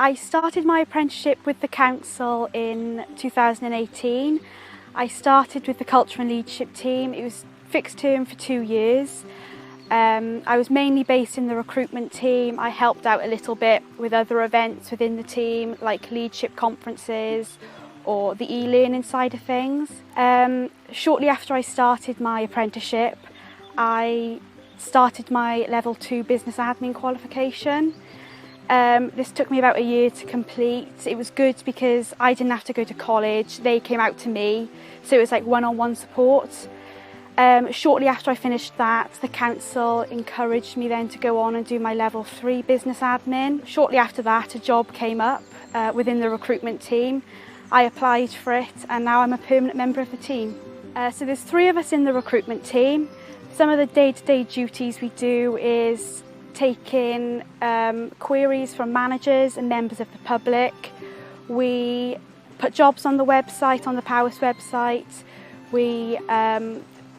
I started my apprenticeship with the council in 2018. I started with the culture and leadership team. It was fixed term for 2 years. I was mainly based in the recruitment team. I helped out a little bit with other events within the team, like leadership conferences or the e-learning side of things. Shortly after I started my apprenticeship, I started my level 2 business admin qualification. This took me about a year to complete. It was good because I didn't have to go to college, they came out to me, so it was like one-on-one support. Shortly after I finished that, the council encouraged me then to go on and do my level 3 business admin. Shortly after that, a job came up within the recruitment team. I applied for it and now I'm a permanent member of the team. So there's 3 of us in the recruitment team. Some of the day-to-day duties we do is taking queries from managers and members of the public. We put jobs on the website, on the Powys website. We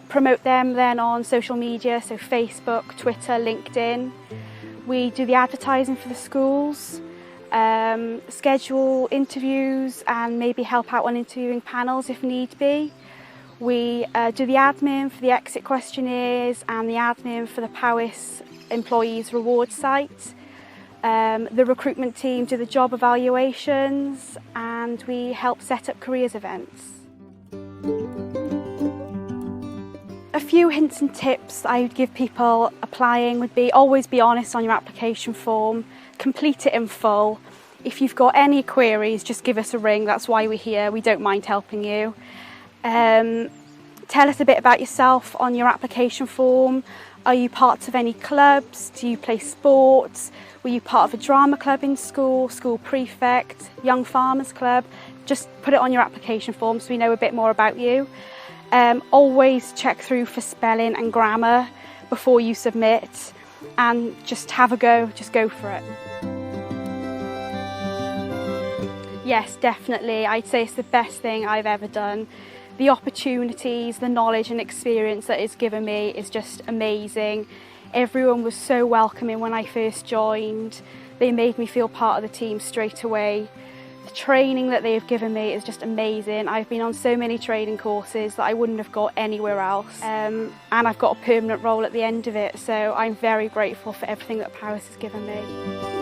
promote them then on social media, so Facebook, Twitter, LinkedIn. We do the advertising for the schools, schedule interviews and maybe help out on interviewing panels if need be. We do the admin for the exit questionnaires and the admin for the Powys employees reward site. The recruitment team do the job evaluations and we help set up careers events. A few hints and tips I would give people applying would be always be honest on your application form, complete it in full. If you've got any queries, just give us a ring, that's why we're here, we don't mind helping you. Tell us a bit about yourself on your application form. Are you part of any clubs? Do you play sports? Were you part of a drama club in school, school prefect, young farmers club? Just put it on your application form so we know a bit more about you. Always check through for spelling and grammar before you submit and just have a go, just go for it. Yes, definitely. I'd say it's the best thing I've ever done. The opportunities, the knowledge and experience that it's given me is just amazing. Everyone was so welcoming when I first joined. They made me feel part of the team straight away. The training that they've given me is just amazing. I've been on so many training courses that I wouldn't have got anywhere else. And I've got a permanent role at the end of it, so I'm very grateful for everything that Powys has given me.